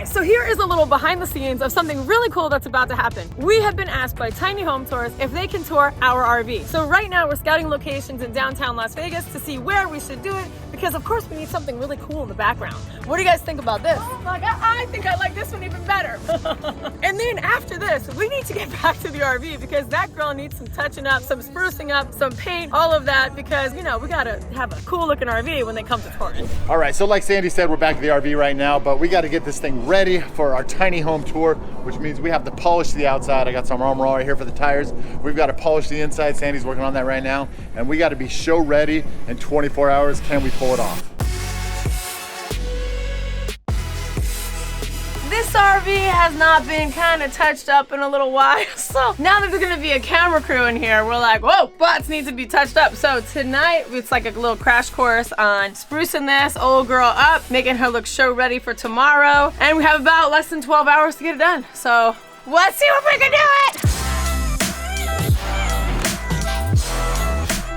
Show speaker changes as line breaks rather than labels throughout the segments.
so here is a little behind the scenes of something really cool that's about to happen. We have been asked by Tiny Home Tours if they can tour our RV. So right now we're scouting locations in downtown Las Vegas to see where we should do it, because of course we need something really cool in the background. What do you guys think about this? Like, I think I like this one even better. And then after this, we need to get back to the RV because that girl needs some touching up, some sprucing up, some paint, all of that, because you know, we gotta have a cool looking RV when they come to touring.
All right, so like Sandy said, we're back at the RV right now, but we gotta get this thing ready for our tiny home tour, which means we have to polish the outside. I got some Armor All right here for the tires. We've got to polish the inside. Sandy's working on that right now, and we got to be show ready in 24 hours. Can we pull it off?
This RV has not been kind of touched up in a little while, so now that there's gonna be a camera crew in here, we're like, whoa, butts need to be touched up. So tonight, it's like a little crash course on sprucing this old girl up, making her look show ready for tomorrow, and we have about less than 12 hours to get it done. So let's see if we can do it!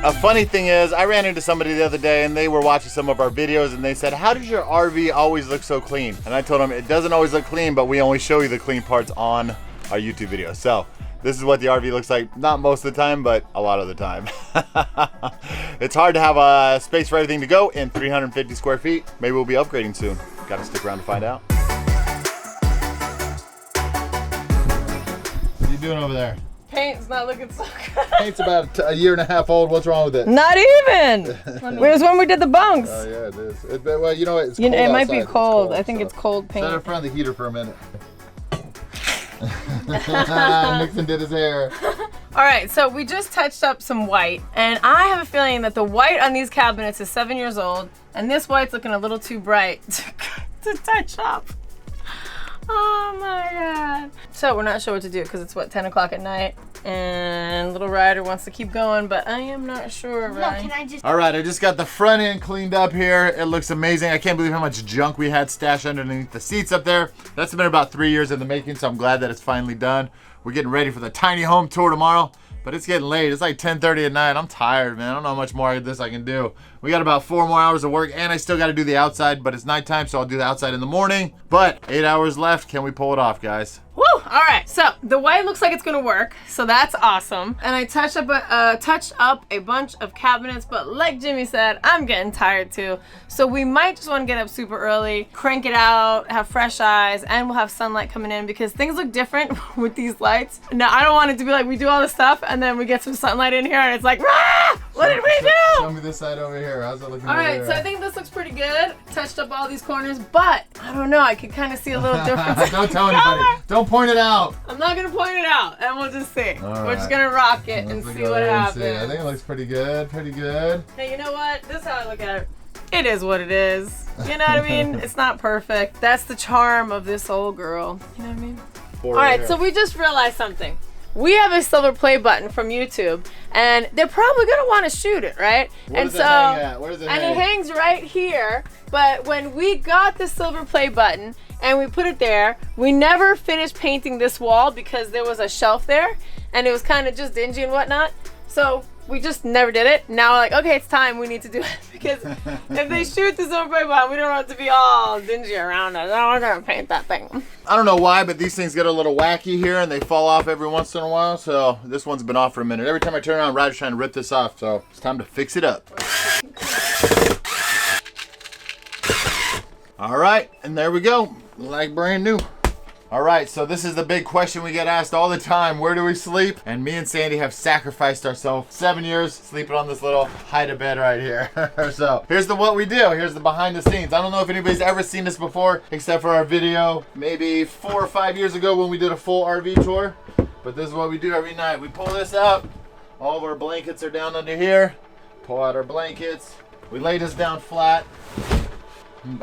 A funny thing is, I ran into somebody the other day and they were watching some of our videos and they said, how does your RV always look so clean? And I told them it doesn't always look clean, but we only show you the clean parts on our YouTube videos. So this is what the RV looks like, not most of the time, but a lot of the time. It's hard to have a space for everything to go in 350 square feet. Maybe we'll be upgrading soon. Gotta stick around to find out. What are you doing over there?
Paint's not looking so good.
Paint's about a year and a half old. What's wrong with it?
Not even. It was when we did the bunks.
Oh yeah, it is. Well, you know what? It's cold
it might be
outside.
cold. I think it's cold paint.
Set it in front of the heater for a minute. Nixon did his hair.
All right, so we just touched up some white, and I have a feeling that the white on these cabinets is 7 years old, and this white's looking a little too bright to touch up. Oh my God. So we're not sure what to do because it's what, 10 o'clock at night, and little Ryder wants to keep going, but I am not sure, right?
Can I just...
All right, I just got the front end cleaned up here. It looks amazing. I can't believe how much junk we had stashed underneath the seats up there. That's been about 3 years in the making, so I'm glad that it's finally done. We're getting ready for the tiny home tour tomorrow, but it's getting late. It's like 10:30 at night. I'm tired, man. I don't know how much more of this I can do. We got about 4 more hours of work, and I still got to do the outside, but it's nighttime, so I'll do the outside in the morning. But 8 hours left. Can we pull it off, guys?
Woo! All right, so the white looks like it's gonna work, so that's awesome. And I touched up a bunch of cabinets, but like Jimmy said, I'm getting tired too. So we might just want to get up super early, crank it out, have fresh eyes, and we'll have sunlight coming in because things look different with these lights. Now, I don't want it to be like we do all this stuff and then we get some sunlight in here and it's like, ah! What did we do?
Show me this side over here. How's it looking?
All right, so I think this looks pretty good. Touched up all these corners, but I don't know. I could kind of see a little difference.
Don't tell anybody. Don't point it out.
I'm not gonna point it out, and we'll just see.
All
We're just
right.
gonna rock it and
Let's
see
go
what
ahead and
happens.
see. I think it looks pretty good. Pretty good.
Hey, you know what? This is how I look at it. It is what it is. You know what I mean? It's not perfect. That's the charm of this old girl. You know what I mean? All right, so we just realized something. We have a silver play button from YouTube, and they're probably gonna want to shoot it, right?
Where does it hang at? Where does it hang?
It hangs right here. But when we got the silver play button and we put it there, we never finished painting this wall because there was a shelf there, and it was kind of just dingy and whatnot. So we just never did it. Now we're like, okay, it's time. We need to do it because if they shoot the silver play button, we don't want it to be all dingy around us. I don't want to paint that thing.
I don't know why, but these things get a little wacky here and they fall off every once in a while. So this one's been off for a minute. Every time I turn around, Ryder's trying to rip this off. So it's time to fix it up. All right, and there we go, like brand new. All right, so this is the big question we get asked all the time. Where do we sleep? And me and Sandy have sacrificed ourselves 7 years sleeping on this little hide-a bed right here. So here's what we do. Here's the behind the scenes. I don't know if anybody's ever seen this before, except for our video maybe 4 or 5 years ago when we did a full RV tour. But this is what we do every night. We pull this out. All of our blankets are down under here. Pull out our blankets. We lay this down flat.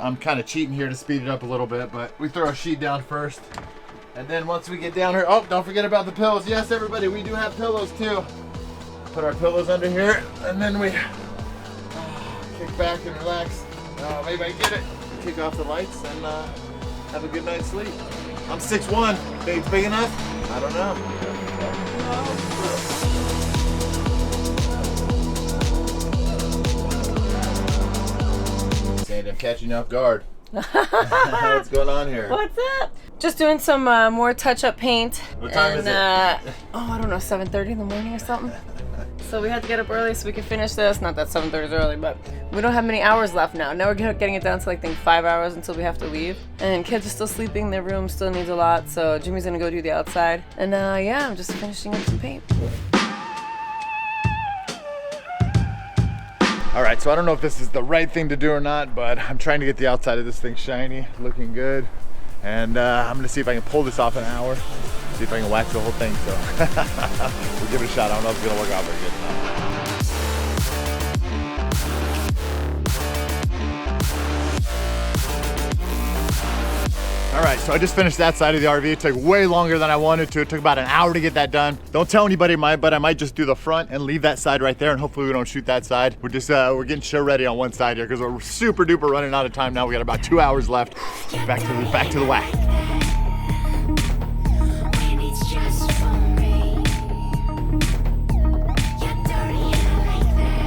I'm kind of cheating here to speed it up a little bit, but we throw a sheet down first. And then once we get down here, oh, don't forget about the pillows. Yes, everybody, we do have pillows too. Put our pillows under here, and then we kick back and relax. Maybe I get it. Kick off the lights and have a good night's sleep. I'm 6'1". Think it's big enough? I don't know. I'm catching you off guard. What's going on here?
What's up? Just doing some more touch-up paint.
What time is it?
Oh, I don't know, 7:30 in the morning or something. So we had to get up early so we could finish this. Not that 7:30 is early, but we don't have many hours left now. Now we're getting it down to like, I think 5 hours until we have to leave. And kids are still sleeping. Their room still needs a lot. So Jimmy's gonna go do the outside. And yeah, I'm just finishing up some paint.
All right, so I don't know if this is the right thing to do or not, but I'm trying to get the outside of this thing shiny, looking good. And I'm gonna see if I can pull this off in an hour. See if I can wax the whole thing, so we'll give it a shot. I don't know if it's gonna work out very good. All right, so I just finished that side of the RV. It took way longer than I wanted to. It took about an hour to get that done. Don't tell anybody, but I might just do the front and leave that side right there, and hopefully we don't shoot that side. We're just we're getting show ready on one side here because we're super duper running out of time now. We got about 2 hours left. Back to the wax.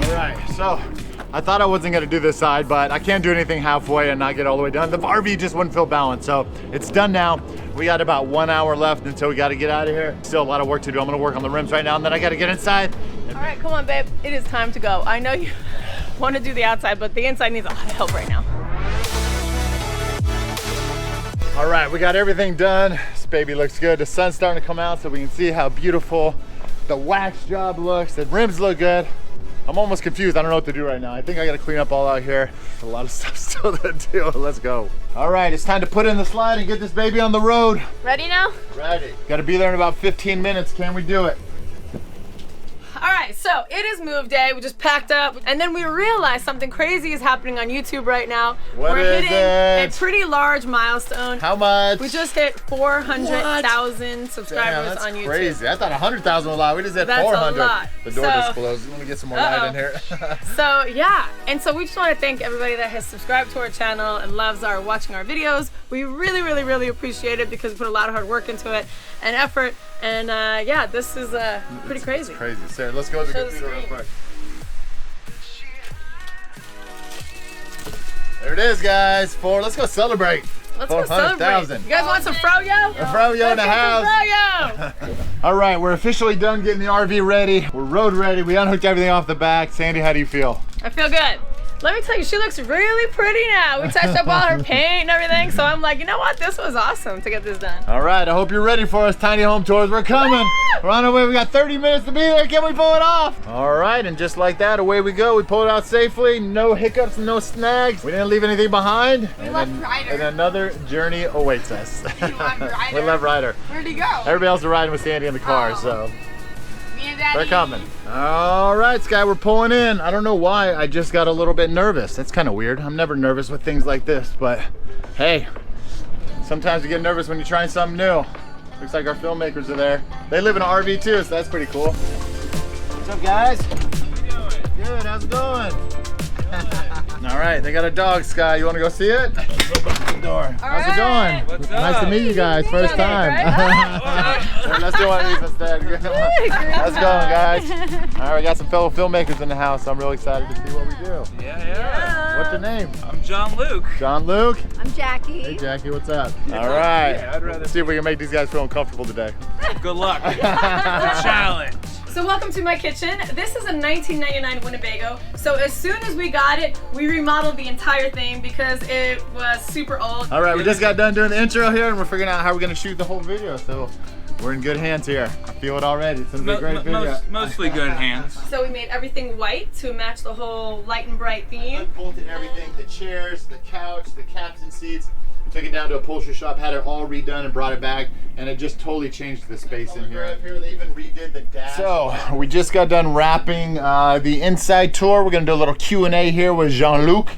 All right, so I thought I wasn't gonna do this side, but I can't do anything halfway and not get all the way done. The RV just wouldn't feel balanced, so it's done now. We got about 1 hour left until we gotta get out of here. Still a lot of work to do. I'm gonna work on the rims right now, and then I gotta get inside.
All right, come on, babe. It is time to go. I know you want to do the outside, but the inside needs a lot of help right now.
All right, we got everything done. This baby looks good. The sun's starting to come out so we can see how beautiful the wax job looks. The rims look good. I'm almost confused. I don't know what to do right now. I think I gotta clean up all out here. There's a lot of stuff still to do. Let's go. All right, it's time to put in the slide and get this baby on the road.
Ready now?
Ready. Gotta be there in about 15 minutes. Can we do it?
All right, so it is move day. We just packed up, and then we realized something crazy is happening on YouTube right now.
What
We're
is
hitting
it?
a pretty large milestone.
How much?
We just hit 400,000 subscribers
that's
on YouTube.
Crazy. I thought 100,000 was a lot. We just hit
That's
400.
a lot.
The door just closed. Let me get some more light in here.
So yeah, and so we just want to thank everybody that has subscribed to our channel and loves watching our videos. We really, really, really appreciate it because we put a lot of hard work into it and effort. And yeah, this is pretty crazy.
It's crazy. Sarah, let's go to the
Show the
computer real
screen.
quick. There it is, guys. Let's go celebrate.
Let's go celebrate.
400,000.
You guys want some froyo?
A froyo in the house.
Froyo.
All right, we're officially done getting the RV ready. We're road ready. We unhooked everything off the back. Sandy, how do you feel?
I feel good. Let me tell you, she looks really pretty now. We touched up all her paint and everything, so I'm like, you know what? This was awesome to get this done.
All right, I hope you're ready for us, Tiny Home Tours. We're coming. We're on our way. We got 30 minutes to be there. Can we pull it off? All right, and just like that, away we go. We pulled it out safely. No hiccups, no snags. We didn't leave anything behind.
We left Ryder.
And another journey awaits us.
We left Ryder.
We left Ryder.
Where'd he go?
Everybody else is riding with Sandy in the car,
Oh.
so
Me and Daddy.
they're coming. All right, Sky, we're pulling in. I don't know why, I just got a little bit nervous. That's kind of weird. I'm never nervous with things like this, but hey, sometimes you get nervous when you're trying something new. Looks like our filmmakers are there. They live in an RV too, so that's pretty cool. What's up, guys? How you doing? Good, how's it going? All right, they got a dog, Sky. You want to go see it? Let's open the door. How's it going?
What's
Nice to
up?
meet you guys. First time. Let's do one of these instead. How's it going, guys? All right, we got some fellow filmmakers in the house. I'm really excited to see what we do.
Yeah.
What's your name?
I'm John Luke.
John Luke.
I'm Jackie.
Hey, Jackie, what's up? All right.
Yeah, I'd rather
Let's see if we can make these guys feel uncomfortable today.
Good luck. Challenge.
So welcome to my kitchen. This is a 1999 Winnebago. So as soon as we got it, we remodeled the entire thing because it was super old.
All right, we just got done doing the intro here, and we're figuring out how we're gonna shoot the whole video. So we're in good hands here. I feel it already. It's gonna be a great video.
Mostly good hands.
So we made everything white to match the whole light and bright theme.
Unbolted everything, the chairs, the couch, the captain seats. Took it down to a upholstery shop, had it all redone and brought it back, and it just totally changed the space in here. They even redid the dash. So we just got done wrapping the inside tour. We're gonna do a little Q&A here with Jean-Luc.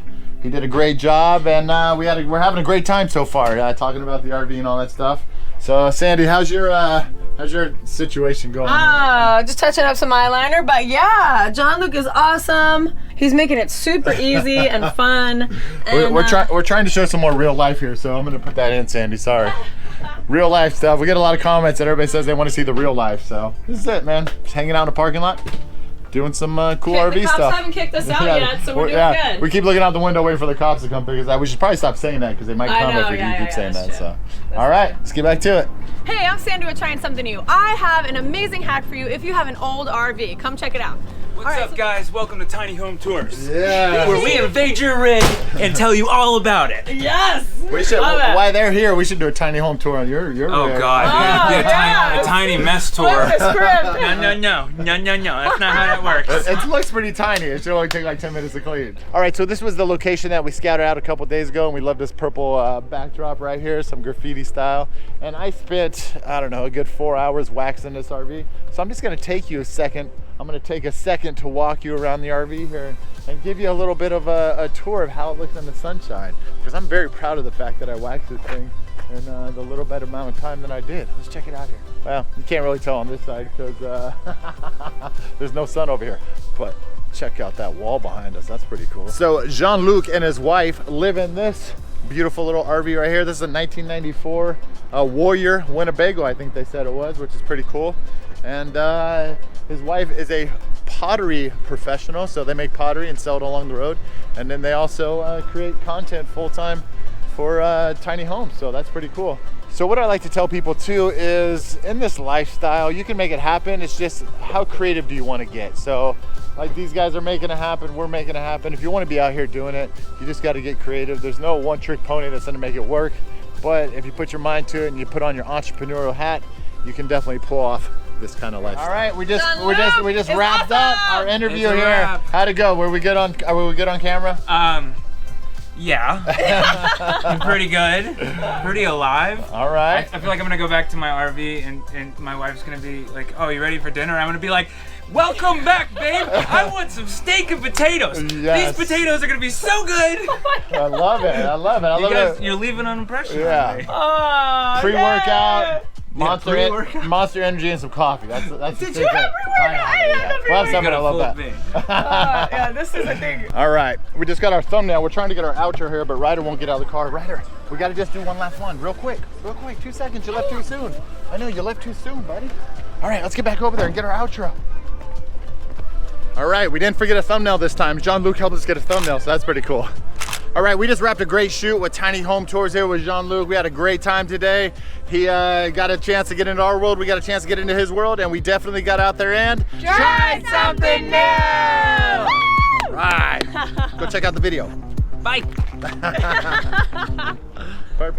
He did a great job, and we're having a great time so far, talking about the RV and all that stuff. So Sandy, how's your situation going?
Just touching up some eyeliner, but yeah, John-Luc is awesome. He's making it super easy and fun. And,
We're trying to show some more real life here, so I'm gonna put that in, Sandy. Sorry. Real life stuff. We get a lot of comments that everybody says they want to see the real life, so this is it, man. Just hanging out in the parking lot. doing some cool
The
RV
cops
stuff.
haven't kicked us out yet, so we're doing good.
We keep looking out the window waiting for the cops to come pick us up. We should probably stop saying that because they might
I
come
know,
if we keep saying that.
that's
So,
true.
all right, let's get back to it.
Hey, I'm Sandy with Trying Something New. I have an amazing hack for you if you have an old RV. Come check it out.
What's
All right,
up,
so-
guys? Welcome to Tiny Home Tours.
Yeah.
Where we invade your rig and tell you all about it.
Yes!
We should.
Love it.
While they're here, we should do a tiny home tour on your
Oh
rig.
God,
Oh,
yeah,
yes.
a tiny mess tour.
Flip the script.
No, that's not how that works.
It looks pretty tiny. It should only take like 10 minutes to clean. All right, so this was the location that we scouted out a couple days ago, and we love this purple backdrop right here, some graffiti style. And I spent, I don't know, a good 4 hours waxing this RV. So I'm just gonna take you a second. I'm gonna take a second to walk you around the RV here and give you a little bit of a tour of how it looks in the sunshine. Because I'm very proud of the fact that I waxed this thing in the little bit amount of time that I did. Let's check it out here. Well, you can't really tell on this side because there's no sun over here. But check out that wall behind us. That's pretty cool. So Jean-Luc and his wife live in this beautiful little RV right here. This is a 1994 Warrior Winnebago, I think they said it was, which is pretty cool. And his wife is a pottery professional, so they make pottery and sell it along the road. And then they also create content full-time for tiny homes, so that's pretty cool. So what I like to tell people too is in this lifestyle, you can make it happen. It's just how creative do you want to get? So like these guys are making it happen, we're making it happen. If you want to be out here doing it, you just got to get creative. There's no one trick pony that's going to make it work. But if you put your mind to it and you put on your entrepreneurial hat, you can definitely pull off this kind of lifestyle. All right, we just wrapped up our interview
It's a
here.
wrap.
How'd it go? Were we good on camera?
Yeah. Pretty good. Pretty alive.
All right.
I feel like I'm gonna go back to my RV and my wife's gonna be like, "Oh, you ready for dinner?" I'm gonna be like, "Welcome back, babe. I want some steak and potatoes.
Yes.
These potatoes are gonna be so good."
I love it. I love it. I
You
love
guys,
it.
you're leaving an impression
Yeah.
on me.
Oh,
Pre-workout,
pre-workout.
Monster Energy, and some coffee. That's the
Did you have pre-workout? I didn't have
Well, that's
pre-workout.
something I love that.
Me.
Yeah, this is a thing.
All right, we just got our thumbnail. We're trying to get our outro here, but Ryder won't get out of the car. Ryder, we got to just do one last one, real quick. 2 seconds. You left too soon. I know you left too soon, buddy. All right, let's get back over there and get our outro. All right, we didn't forget a thumbnail this time. Jean-Luc helped us get a thumbnail, so that's pretty cool. All right, we just wrapped a great shoot with Tiny Home Tours here with Jean-Luc. We had a great time today. He got a chance to get into our world. We got a chance to get into his world, and we definitely got out there and
Try something new!
All right, go check out the video.
Bye.